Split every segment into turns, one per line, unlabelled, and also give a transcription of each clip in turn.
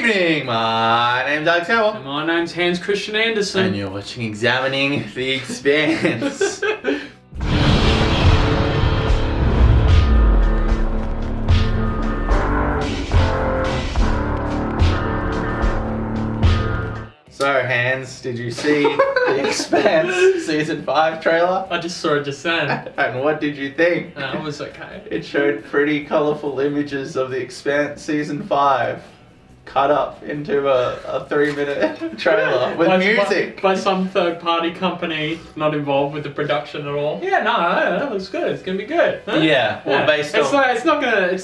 evening, my name's Alex Howell.
And my name's Hans Christian Andersen.
And you're watching Examining the Expanse. So, Hans, did you see The Expanse Season 5 trailer?
I just saw it just then.
And what did you think?
No, it was okay.
It showed pretty colourful images of The Expanse Season 5 cut up into a 3-minute trailer with music.
By some third-party company not involved with the production at all. Yeah, no, that looks good. It's gonna be good. Huh?
Yeah, well, based on...
It's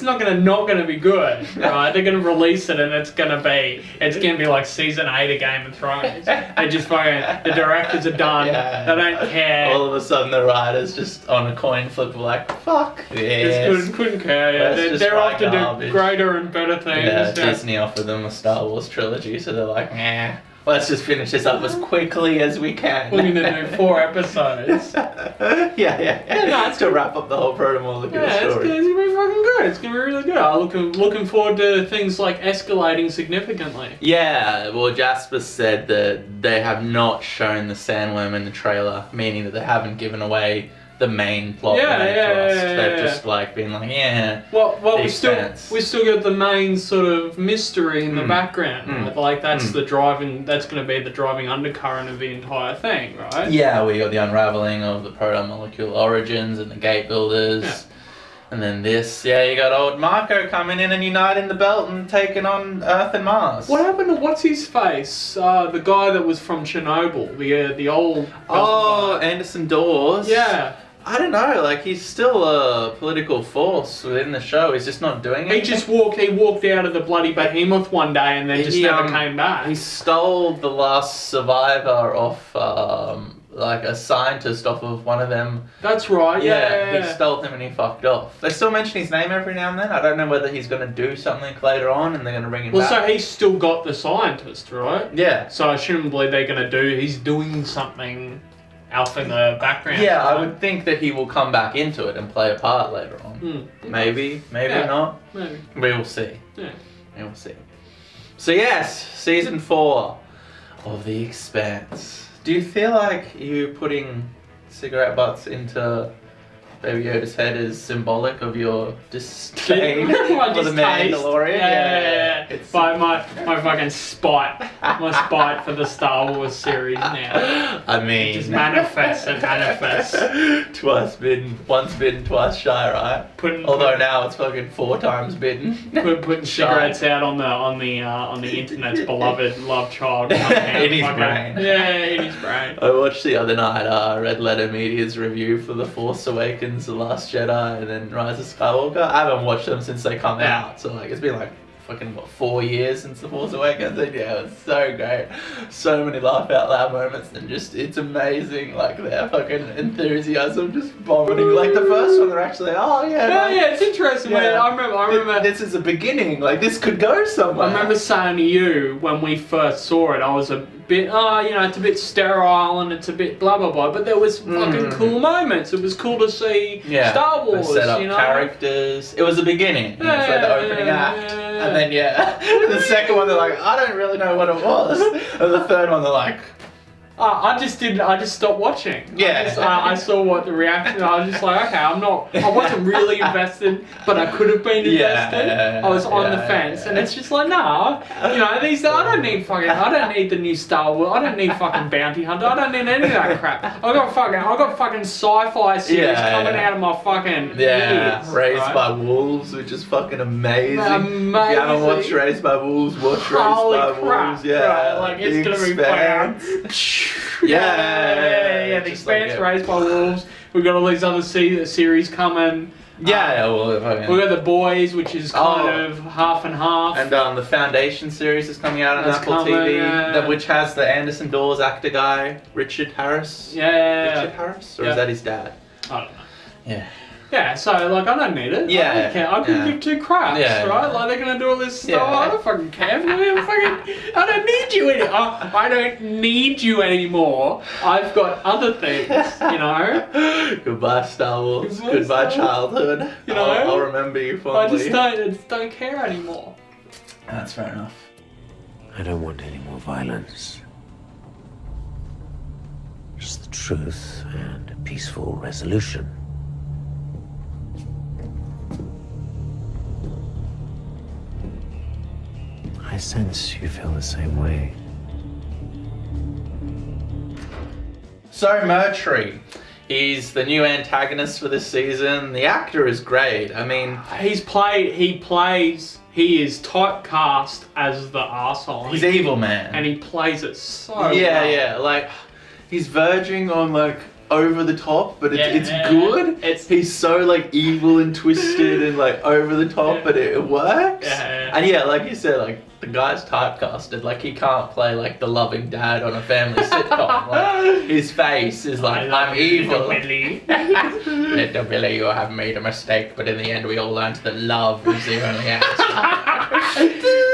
not gonna be good, right? They're gonna release it and it's gonna be like season 8 of Game of Thrones. They just fucking, the directors are done. Yeah. They don't care.
All of a sudden the writers just on a coin flip were like, fuck this.
Couldn't care. Yeah. They're off to do greater and better things.
Yeah, Disney offered them a Star Wars trilogy, so they're like, nah, let's just finish this up as quickly as we can.
We're gonna do 4 episodes.
Yeah, no, it's to wrap up the whole protocol of the story.
It's gonna be fucking good. It's gonna be really good. I'm looking forward to things like escalating significantly.
Yeah, well, Jasper said that they have not shown the sandworm in the trailer, meaning that they haven't given away the main plot. They've just like been like,
Well, we still got the main sort of mystery in the background. Right? Like that's the driving. That's going to be the driving undercurrent of the entire thing, right?
Yeah, we got the unraveling of the proto-molecule origins and the gate builders. Yeah. And then this, you got old Marco coming in and uniting the belt and taking on Earth and Mars.
What happened to what's his face? The guy that was from Chernobyl, the old.
Oh, Anderson Dawes.
Yeah.
I don't know, like he's still a political force within the show. He's just not doing it.
He walked out of the bloody behemoth one day and then just never came back.
He stole the last survivor off, like a scientist off of one of them.
That's right, yeah.
He stole him and he fucked off. They still mention his name every now and then. I don't know whether he's going to do something later on and they're going to bring him back.
Well, so he's still got the scientist, right?
Yeah.
So presumably he's doing something out in the background.
Yeah, right? I would think that he will come back into it and play a part later on. Maybe not.
Maybe.
We will see.
Yeah.
We will see. So yes, Season 4 of The Expanse. Do you feel like you putting cigarette butts into Baby Yoda's head is symbolic of your disdain for the Mandalorian?
Yeah. It's my fucking spite. My spite for the Star Wars series now.
I mean...
Just manifests.
Once bitten, twice shy, right? Although now it's fucking 4 times bitten.
Putting cigarettes out on the internet's beloved love child.
In his brain.
Yeah, in his brain.
I watched the other night Red Letter Media's review for The Force Awakens, The Last Jedi, and then Rise of Skywalker. I haven't watched them since they come out, so like it's been like fucking 4 years since The Force Awakens, and yeah, it was so great. So many laugh out loud moments, and just it's amazing, like their fucking enthusiasm just vomiting. Like the first one, they're actually
it's interesting. Yeah. I remember
this is a beginning. Like this could go somewhere.
I remember saying to you when we first saw it, I was a bit, it's a bit sterile and it's a bit blah blah blah, but there was fucking cool moments. It was cool to see Star Wars.
They set up characters. It was the beginning. It's like the opening act. And then the second one they're like, I don't really know what it was. And the third one they're like,
I just stopped watching.
Yeah.
I saw what the reaction. I was just like, okay, I wasn't really invested, but I could have been invested. I was on the fence, and it's just like, no, I don't need the new Star Wars. I don't need fucking Bounty Hunter. I don't need any of that crap. I got fucking sci-fi series coming out of my fucking ears.
Raised by Wolves, which is fucking amazing. If you haven't watched Raised by Wolves, watch Raised by Wolves. Yeah,
right, like it's gonna be fun. The Expanse, Raised by Wolves. We've got all these other series coming.
We got
The Boys, which is kind of half and half.
And the Foundation series is coming out on Apple TV, which has the Anderson Dawes actor guy, Richard Harris. Richard Harris? Or is that his dad?
I don't know.
Yeah.
Yeah, so like I don't need it.
Yeah.
I don't care. I couldn't give 2 craps, right? Like they're gonna do all this stuff. I don't fucking care. I don't need you anymore. I don't need you anymore. I've got other things,
Goodbye, Star Wars. Goodbye, childhood. I'll remember you fondly.
I just don't care anymore.
That's fair enough.
I don't want any more violence. Just the truth and a peaceful resolution. I sense you feel the same way.
So Mercury is the new antagonist for this season. The actor is great. I mean,
he is typecast as the arsehole.
He's evil man.
And he plays it so well.
Yeah, like, he's verging on, like, over the top, but it's good. He's so, like, evil and twisted and, like, over the top, but it works. And yeah, like you said, like, the guy's typecasted. Like, he can't play, like, the loving dad on a family sitcom. Like, his face is like, I'm evil.
Little Billy.
Little Billy, you have made a mistake, but in the end we all learned that love is the only answer.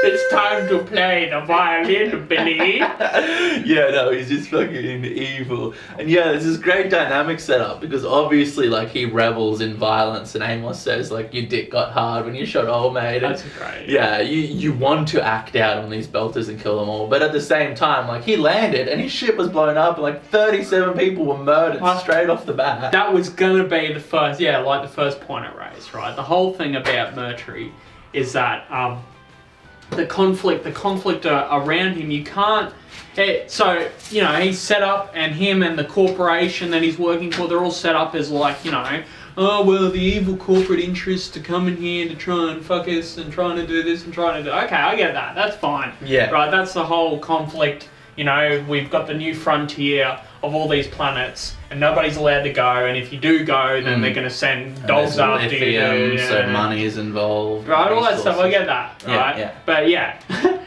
It's time to play the violin, Billy.
Yeah, no, he's just fucking evil. And yeah, there's this great dynamic set up because obviously, like, he revels in violence, and Amos says, like, your dick got hard when you shot old mate. And,
that's great.
Yeah, you want to act out on these belters and kill them all, but at the same time, like, he landed and his ship was blown up and like 37 people were murdered straight off the bat.
That was gonna be the first point I raised, right? The whole thing about Mercury is that the conflict around him, you can't. So, you know, he's set up, and him and the corporation that he's working for, they're all set up as, like, you know, oh, well, the evil corporate interests to come in here to try and fuck us and trying to do this and trying to do. Okay, I get that. That's fine.
Yeah.
Right, that's the whole conflict. You know, we've got the new frontier of all these planets, and nobody's allowed to go, and if you do go, then they're going to send dogs after you.
So money is involved.
Right, all that stuff, I get that, right?
Yeah.
But yeah,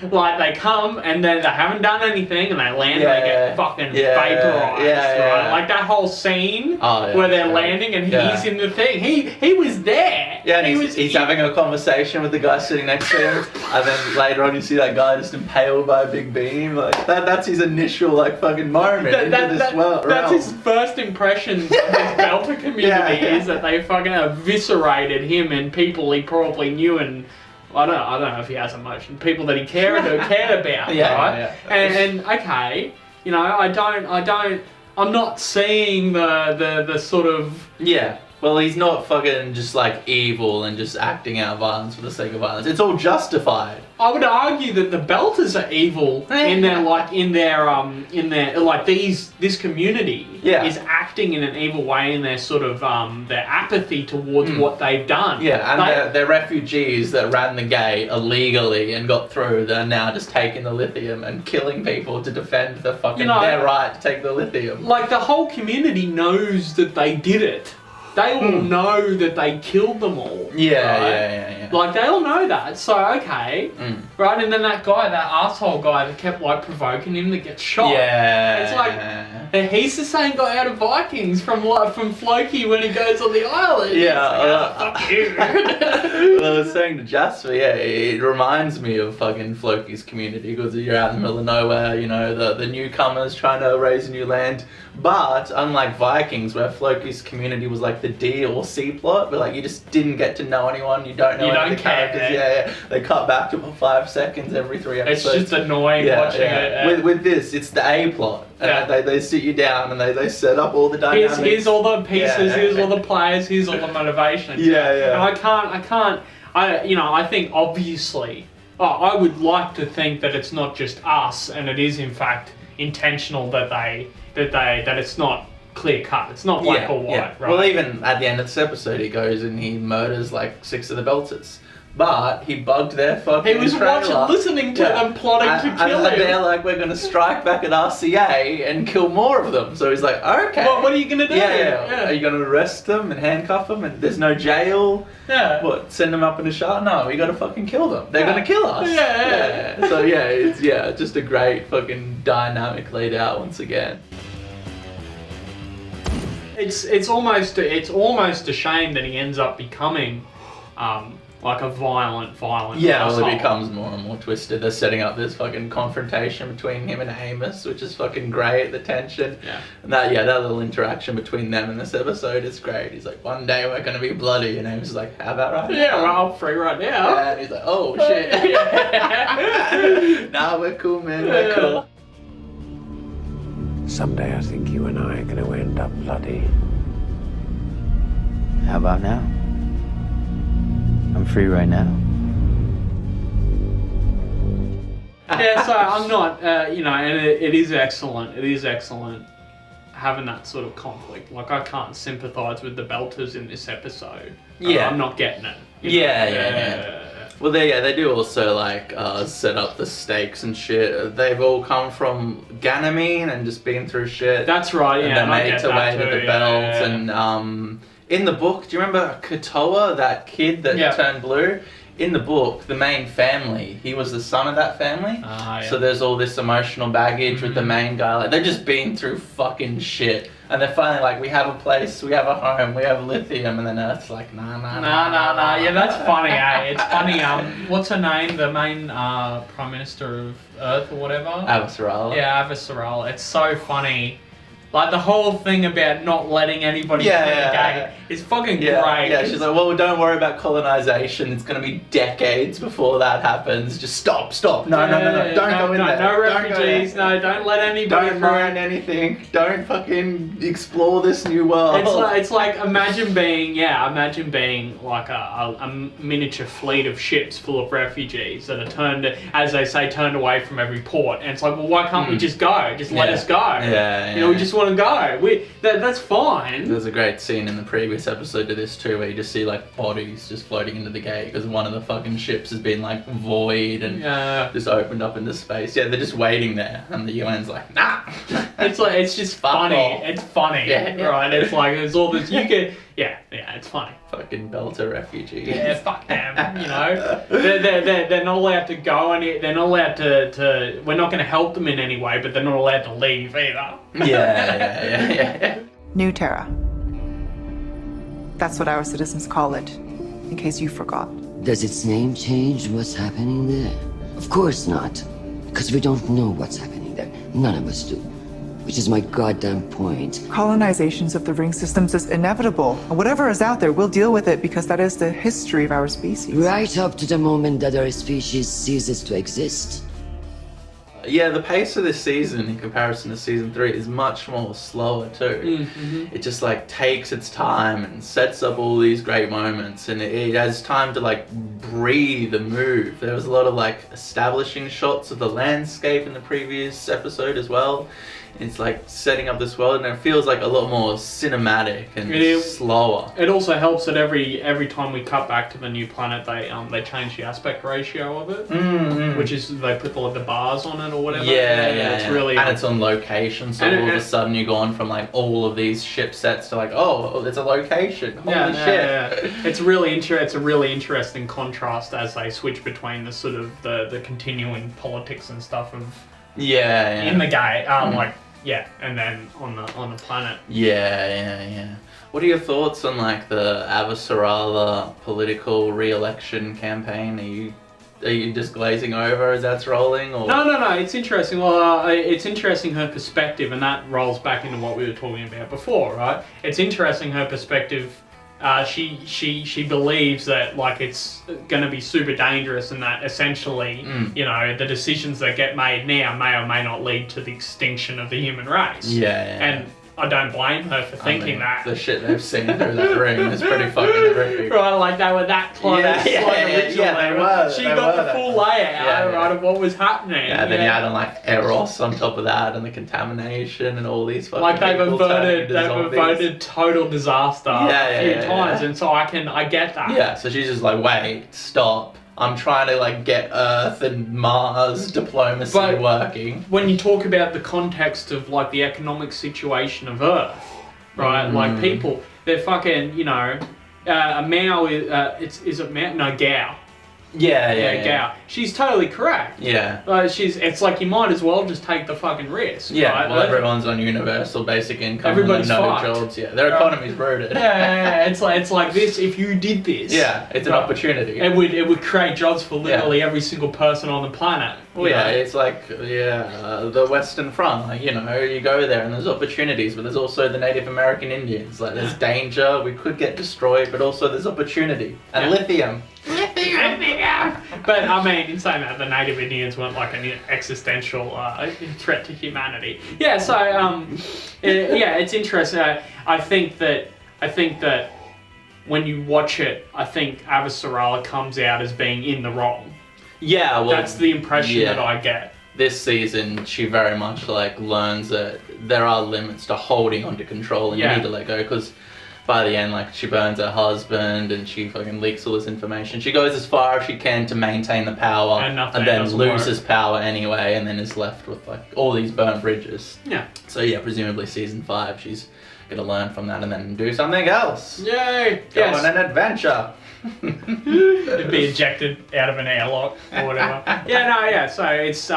like, they come, and then they haven't done anything, and they land, and they get fucking vaporized, right? Like, that whole scene where they're landing, and he's in the thing. He was there.
Yeah, and he's having a conversation with the guy sitting next to him, and then later on you see that guy just impaled by a big beam. Like, that's his initial, like, fucking moment into this world.
That's his first impressions of this Belter community is that they fucking eviscerated him and people he probably knew, and I don't know if he has emotion. People that he cared about, right?
Yeah.
And okay, you know, I'm not seeing the sort of
Well, he's not fucking just like evil and just acting out violence for the sake of violence. It's all justified.
I would argue that the Belters are evil in their this community is acting in an evil way in their sort of their apathy towards what they've done.
Yeah, and they're refugees that ran the gate illegally and got through. They're now just taking the lithium and killing people to defend the fucking their right to take the lithium.
Like, the whole community knows that they did it. They all know that they killed them all.
Yeah.
Like, they all know that, so okay. Right, and then that asshole guy that kept, like, provoking him to get shot.
Yeah.
It's like, he's the same guy out of Vikings from Floki when he goes on the island.
Yeah.
Fuck you.
Well, I was saying to Jasper, it reminds me of fucking Floki's community because you're out in the middle of nowhere, you know, the newcomers trying to raise a new land. But unlike Vikings, where Floki's community was like the D or C plot, but like you just didn't get to know anyone, you don't know any of the characters. Yeah. They cut back to 5 seconds every 3 episodes.
It's just annoying watching it.
With this, it's the A plot. And they sit you down and they set up all the dynamics.
Here's all the pieces, here's all the players, here's all the motivations.
Yeah.
And I think obviously, I would like to think that it's not just us, and it is in fact intentional that it's not clear cut. It's not black or white, right?
Well, even at the end of this episode, he goes and he murders like 6 of the Belters. But he bugged their fucking
He was listening to them plotting to kill him.
And they're like, we're going to strike back at RCA and kill more of them. So he's like, okay.
What are you going to do?
Yeah. Are you going to arrest them and handcuff them and there's no jail?
Yeah.
What, send them up in a shower? No, we got to fucking kill them. They're going to kill us.
Yeah.
So it's just a great fucking dynamic laid out once again.
It's almost a shame that he ends up becoming like a violent
Yeah, well,
asshole.
it becomes more and more twisted. They're setting up this fucking confrontation between him and Amos, which is fucking great, the tension.
Yeah.
And that little interaction between them in this episode is great. He's like, one day we're gonna be bloody, and Amos is like, how about right now?
Yeah, well, I'm free right now.
Yeah, and he's like, oh shit. Nah, we're cool, man, we're cool.
Someday I think you and I are going to end up bloody.
How about now? I'm free right now.
Yeah, so I'm not, and it is excellent. It is excellent having that sort of conflict. Like, I can't sympathise with the Belters in this episode.
Yeah.
I'm not getting it.
Yeah. Well, they do also like set up the stakes and shit. They've all come from Ganymede and just been through shit.
That's right, yeah.
And they made their way to the belt.
yeah.
And in the book, do you remember Katoa, that kid that turned blue? In the book, the main family, he was the son of that family.
Yeah.
So there's all this emotional baggage with the main guy. Like, they've just been through fucking shit. And they're finally like, we have a place, we have a home, we have lithium. And then Earth's like, nah.
Yeah, that's funny, eh? It's funny. What's her name? The main Prime Minister of Earth or whatever?
Avasarala.
Yeah, Avasarala. It's so funny. Like, the whole thing about not letting anybody through the gate is fucking great.
Yeah, she's like, well, don't worry about colonization. It's going to be decades before that happens. Just stop. No. Don't go in there.
No refugees. Don't let anybody
Don't ruin anything. Don't fucking explore this new world.
It's like imagine being like a miniature fleet of ships full of refugees that are turned away from every port. And it's like, well, why can't we just go? Just let us go.
Yeah.
We just want to go. That's fine.
There's a great scene in the previous episode to this too, where you just see like bodies just floating into the gate because one of the fucking ships has been like void and just opened up into space. Yeah, they're just waiting there, and the UN's like, nah.
It's just funny. It's funny, right? It's like there's all this. It's funny.
Fucking Belter refugee.
Yeah, fuck them. They're not allowed to go any. They're not allowed to. We're not going to help them in any way, but they're not allowed to leave either.
Yeah.
New Terra. That's what our citizens call it, in case you forgot.
Does its name change what's happening there? Of course not, because we don't know what's happening there. None of us do. Which is my goddamn point.
Colonizations of the ring systems is inevitable. And whatever is out there, we'll deal with it because that is the history of our species.
Right up to the moment that our species ceases to exist.
Yeah, the pace of this season in comparison to season 3 is much more slower too. It just like takes its time and sets up all these great moments, and it has time to like breathe and move. There was a lot of like establishing shots of the landscape in the previous episode as well. It's like setting up this world, and it feels like a lot more cinematic and slower.
It also helps that every time we cut back to the new planet, they change the aspect ratio of it, which is they put the bars on it or whatever. It's really
and it's on location, so all of a sudden you're going from like all of these ship sets to like, oh, there's a location. Holy shit!
It's a really interesting contrast as they switch between the sort of the continuing politics and stuff of in the gate, and then on the planet.
Yeah. What are your thoughts on like the Avasarala political re-election campaign? Are you just glazing over as that's rolling? Or?
No. It's interesting. Well, it's interesting her perspective, and that rolls back into what we were talking about before, right? It's interesting her perspective. She believes that like it's going to be super dangerous, and that essentially, the decisions that get made now may or may not lead to the extinction of the human race. And I don't blame her for thinking that.
The shit they've seen through that ring is pretty fucking horrific.
Right, like they were that close. Originally. She got the full layout, of what was happening.
Yeah, then you add on like Eros on top of that, and the contamination, and all these fucking
like they've averted total disaster a few times, and so I get that.
Yeah, so she's just like, wait, stop. I'm trying to like get Earth and Mars diplomacy working.
When you talk about the context of like the economic situation of Earth, right? Like people, they're fucking, a Mao is it Mao? No, Gao. Gao. She's totally correct.
Yeah.
It's like you might as well just take the fucking risk.
Yeah,
right?
well, everyone's on universal basic income.
Everybody's
and no
fucked.
jobs. Yeah, their economy's rooted.
Yeah. It's like this. If you did this,
it's an opportunity.
It would create jobs for literally every single person on the planet.
Well, it's like the Western Front. Like, you know, you go there and there's opportunities, but there's also the Native American Indians. Like, there's danger. We could get destroyed, but also there's opportunity and lithium.
But I mean, in saying that, the Native Indians weren't like an existential threat to humanity. Yeah, so it's interesting. I think that when you watch it, I think Avasarala comes out as being in the wrong.
Yeah, well,
that's the impression that I get.
This season, she very much like learns that there are limits to holding onto control, and you need to let go, because by the end, like, she burns her husband and she fucking leaks all this information. She goes as far as she can to maintain the power, and then loses power anyway, and then is left with like all these burnt bridges.
Yeah.
So yeah, presumably season 5, she's gonna learn from that and then do something else.
Yay!
Go on an adventure.
Be ejected out of an airlock or whatever. So it's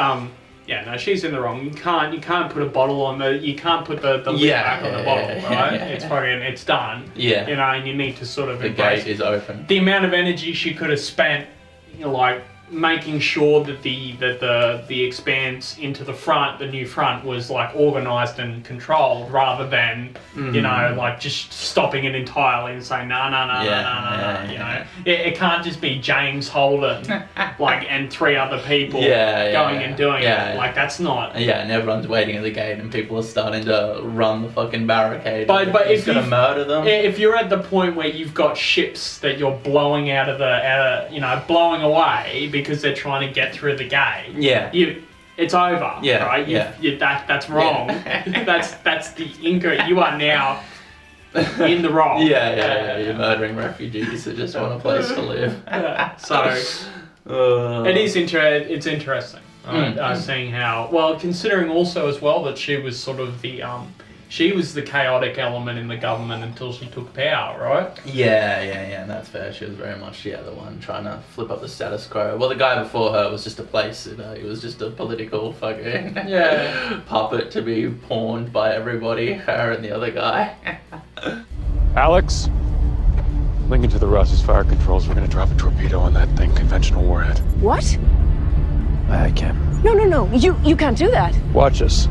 she's in the wrong. You can't put a bottle on you can't put the lid back on the bottle, right? It's fucking, it's done.
Yeah.
You know, and you need to sort of
the gate is open.
The amount of energy she could have spent, you know, like making sure that the Expanse into the front, the new front, was like organized and controlled, rather than you know, like just stopping it entirely and saying no. You know, it can't just be James Holden like and 3 other people going and doing it. Like, that's not.
Yeah, and everyone's waiting at the gate and people are starting to run the fucking barricade.
But if
you're gonna murder them,
if you're at the point where you've got ships that you're blowing blowing away because they're trying to get through the gate. Yeah. It's over. Yeah. Right? That's wrong. That's the Inca. You are now in the wrong.
You're murdering refugees that just want a place to live.
So it's interesting. Seeing how, well, considering also as well that she was sort of she was the chaotic element in the government until she took power, right?
Yeah, that's fair. She was very much, the one trying to flip up the status quo. Well, the guy before her was just a place, you know, he was just a political fucking puppet to be pawned by everybody, her and the other guy.
Alex, link into the Ross's fire controls. We're gonna drop a torpedo on that thing, conventional warhead.
What?
I can.
No, you can't do that.
Watch us.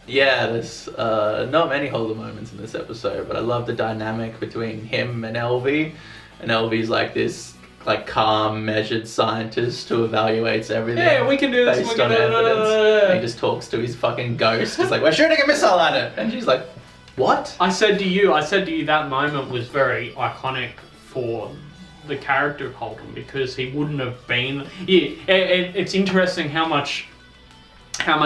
Yeah, there's not many Holder moments in this episode, but I love the dynamic between him and LV. And LV's like this like calm, measured scientist who evaluates everything.
Yeah, we can do this.
Based on evidence. And he just talks to his fucking ghost. He's like, we're shooting a missile at it. And she's like, what?
I said to you that moment was very iconic for the character of Holden, because he wouldn't have been. It's interesting how much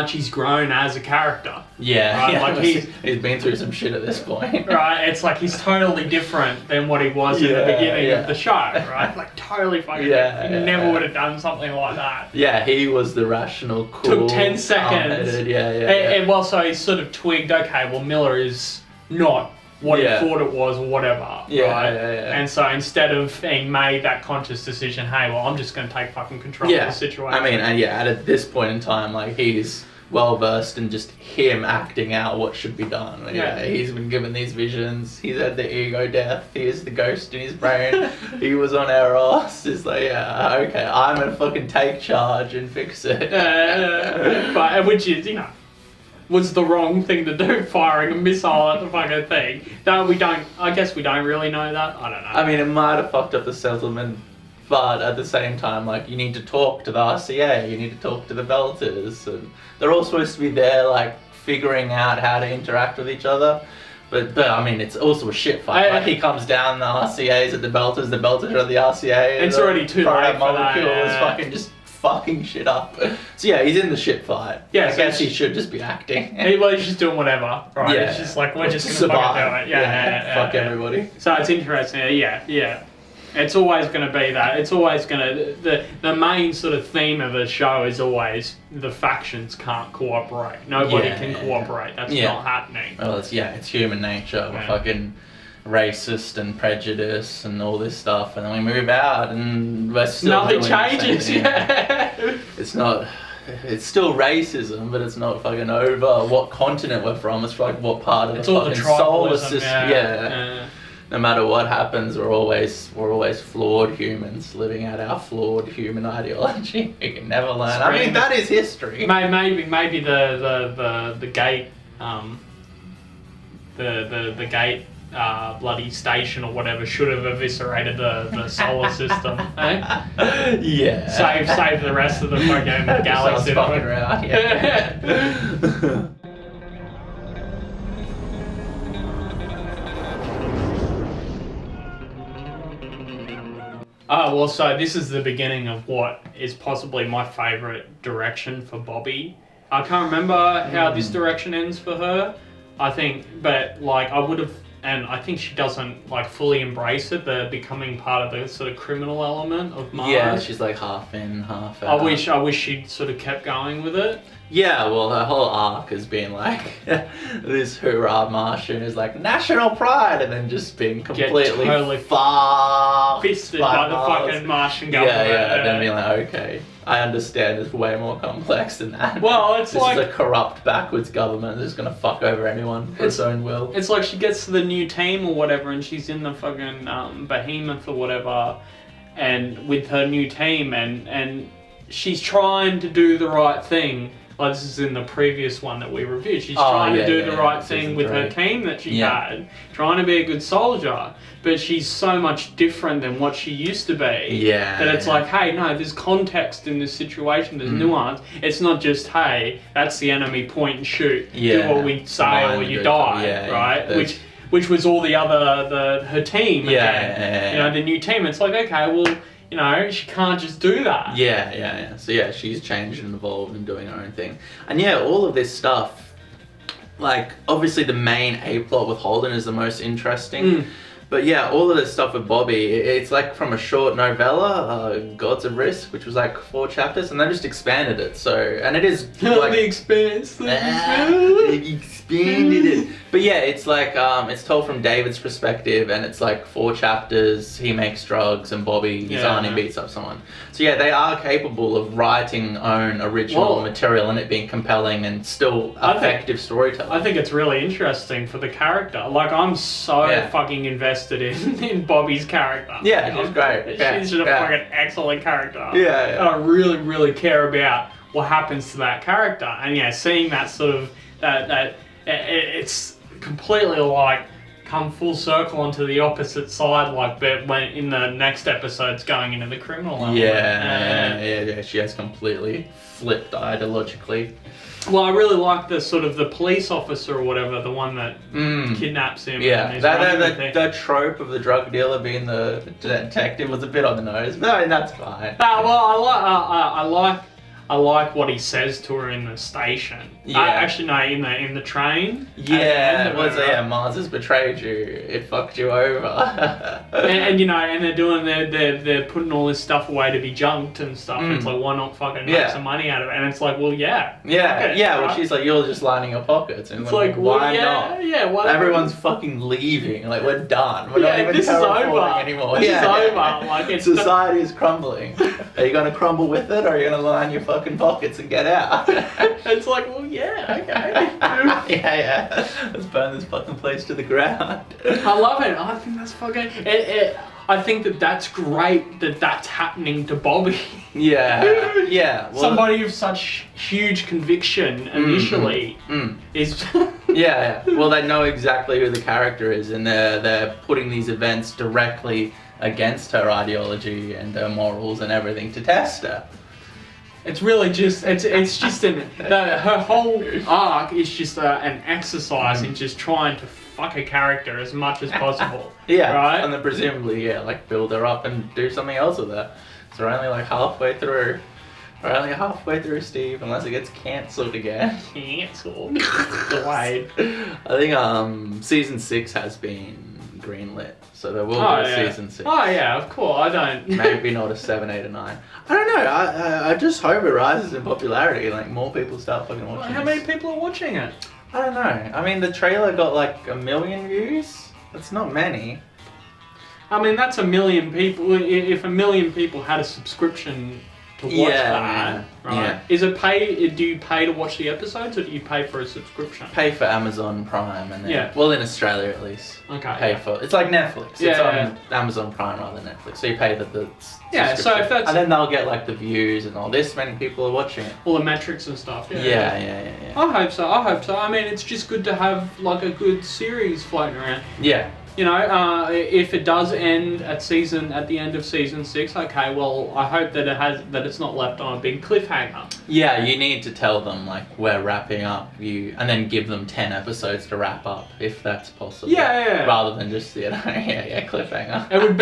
he's grown as a character.
Yeah,
right? Like
he's been through some shit at this point.
Right, it's like he's totally different than what he was in the beginning of the show, right? Like totally fucking he never would have done something like that.
Yeah, he was the rational, cool,
took 10 seconds. And well, so he sort of twigged, okay, well, Miller is not what he thought it was or whatever, right? And so instead of being made that conscious decision, hey, well, I'm just going to take fucking control of the situation.
I mean, and at this point in time, like, he's well versed in just him acting out what should be done. He's been given these visions. He's had the ego death. He is the ghost in his brain. He was on Eros. It's like, okay, I'm going to fucking take charge and fix it.
But which is, you know, was the wrong thing to do, firing a missile at the fucking thing. I guess we don't really know that. I don't know.
I mean, it might have fucked up the settlement, but at the same time, like, you need to talk to the RCA, you need to talk to the Belters, and they're all supposed to be there, like, figuring out how to interact with each other. But I mean, it's also a shit fight. Like, he comes down, the RCA's at the Belters are at the RCA.
It's already too late for that.
Is fucking just fucking shit up. So yeah, he's in the shit fight. I guess he should just be acting.
He's just doing whatever, right?
Yeah.
It's just like, we're just gonna fucking do it.
Fuck everybody.
So it's interesting. Yeah. It's always going to be that. It's always going to... The main sort of theme of the show is always the factions can't cooperate. Nobody can cooperate. That's not happening.
Well, it's human nature. racist and prejudice and all this stuff, and then we move out and we're still
Nothing
doing the same
changes.
thing.
Yeah.
It's not. It's still racism, but it's not fucking over what continent we're from. It's like what part of
It's
the
all the
fucking solar
tribalism.
system. Yeah. No matter what happens, we're always flawed humans living out our flawed human ideology. We can never learn. I mean, that is history.
Maybe the gate, the gate bloody station or whatever should have eviscerated the solar system. Eh?
Yeah.
Save the rest of the fucking galaxy.
Fucking around. Yeah.
Well, so this is the beginning of what is possibly my favourite direction for Bobbie. I can't remember how this direction ends for her. I think, but like I would have, and I think she doesn't like fully embrace it, the becoming part of the sort of criminal element of Mars.
Yeah, she's like half in, half out.
I wish she'd sort of kept going with it.
Yeah, well, her whole arc has been like this hoorah Martian is like national pride, and then just been completely
totally fisted by the fucking Martian government.
Yeah, and then being like, okay, I understand it's way more complex than that.
Well, it's
this
like
is a corrupt, backwards government that's gonna fuck over anyone for its own will.
It's like she gets to the new team or whatever, and she's in the fucking behemoth or whatever, and with her new team, and she's trying to do the right thing. Like this is in the previous one that we reviewed. She's trying to do the right thing with her team that she had, trying to be a good soldier. But she's so much different than what she used to be.
Yeah.
That it's like, hey, no, there's context in this situation. There's nuance. It's not just, hey, that's the enemy, point and shoot.
Yeah.
Do what we say or you die, right? Which was all the other her team again. You know, the new team. It's like, okay, well. You know, she can't just do that.
Yeah. So yeah, she's changed and evolved and doing her own thing. And yeah, all of this stuff, like obviously the main A plot with Holden is the most interesting. But yeah, all of this stuff with Bobbie, it's like from a short novella, Gods of Risk, which was like 4 chapters, and they just expanded it. So, and it is like
the Expanse.
they expanded it. But yeah, it's like it's told from David's perspective, and it's like 4 chapters. He makes drugs, and Bobbie, his auntie, beats up someone. So yeah, they are capable of writing own original material and it being compelling and still effective storytelling.
I think it's really interesting for the character. Like I'm so fucking invested in Bobbie's character.
Yeah, she's great.
She's just a fucking excellent character.
Yeah.
And I really, really care about what happens to that character. And yeah, seeing that sort of it's completely like come full circle onto the opposite side, like but when in the next episode's going into the criminal element.
Yeah, she has completely flipped ideologically.
Well, I really like the sort of the police officer or whatever, the one that kidnaps him.
Yeah, that trope of the drug dealer being the detective was a bit on the nose, but I mean, that's fine.
Well, I like what he says to her in the station.
Yeah.
Actually, no, in the train.
Yeah, Mars has betrayed you. It fucked you over.
and you know, and they're putting all this stuff away to be junked and stuff. It's like, why not fucking make some money out of it? And it's like, well,
well, she's like, you're just lining your pockets. And
it's like,
why not?
Yeah, why?
Everyone's fucking leaving. Like, we're done. We're not even
this is over
anymore.
This is over. Like, it's
society is crumbling. Are you gonna crumble with it, or are you gonna line your fucking pockets and get out?
It's like, well, yeah, okay.
yeah. Let's burn this fucking place to the ground.
I love it. I think that's fucking. I think that's great that that's happening to Bobbie.
Yeah.
Well, somebody of such huge conviction initially is.
Yeah. Well, they know exactly who the character is, and they're putting these events directly against her ideology and her morals and everything to test her.
It's really just it's just her whole arc is just an exercise in just trying to fuck a character as much as possible. Right?
And then presumably like build her up and do something else with her. So we're only like halfway through. We're only halfway through, Steve, unless it gets cancelled again.
Cancelled. Delayed.
I think season 6 has been greenlit, so there will be a season 6.
Oh yeah, of course. I don't.
Maybe not a 7, 8, or 9. I don't know. I just hope it rises in popularity. Like more people start fucking watching.
How many people are watching it?
I don't know. I mean, the trailer got like 1 million views. That's not many.
I mean, that's 1 million people. If 1 million people had a subscription to watch that, right?
Yeah.
Is it pay? Do you pay to watch the episodes, or do you pay for a subscription?
Pay for Amazon Prime and then,
Yeah.
well, in Australia at least.
Okay.
Pay for, it's like Netflix.
Yeah,
it's
yeah.
on Amazon Prime rather than Netflix. So you pay the
Yeah, so
subscription.
if that's-
and then they'll get like the views and all this many people are watching it.
All the metrics and stuff. Yeah.
Yeah.
I hope so. I hope so. I mean, it's just good to have like a good series floating around.
Yeah.
You know, if it does end at the end of season 6, okay. Well, I hope that it's not left on a big cliffhanger.
Yeah, you need to tell them like we're wrapping up, and then give them 10 episodes to wrap up if that's possible.
Yeah.
Rather than just cliffhanger.
It would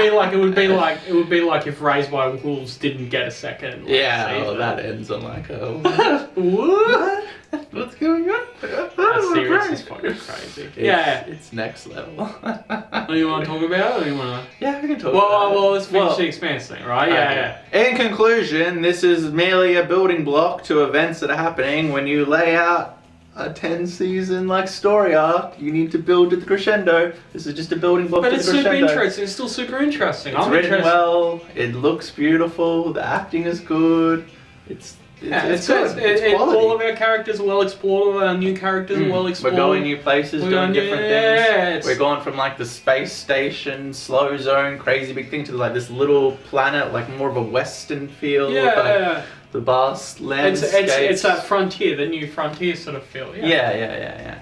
be like if Raised by Wolves didn't get a second.
Yeah,
season.
well, that ends on like a
What?
What's going on?
That series is fucking crazy.
It's next level.
What do you want to talk about? Or do you want to?
Yeah, we can talk about it.
Well, let's finish the Expanse thing, right? Yeah.
In conclusion, this is merely a building block to events that are happening. When you lay out a 10-season like story arc, you need to build to the crescendo. This is just a building block
But
to
it's
the
super
crescendo.
interesting. It's still super interesting.
It's
I'm
written
interested.
well. It looks beautiful. The acting is good. It's good. It's quality.
All of our characters are well explored. All our new characters are well explored.
We're going new places,
We're
doing
going
different
yeah,
things. We're going from like the space station, slow zone, crazy big thing to like this little planet, like more of a western feel.
Yeah.
The vast landscape.
It's that frontier, the new frontier sort of feel.
Yeah.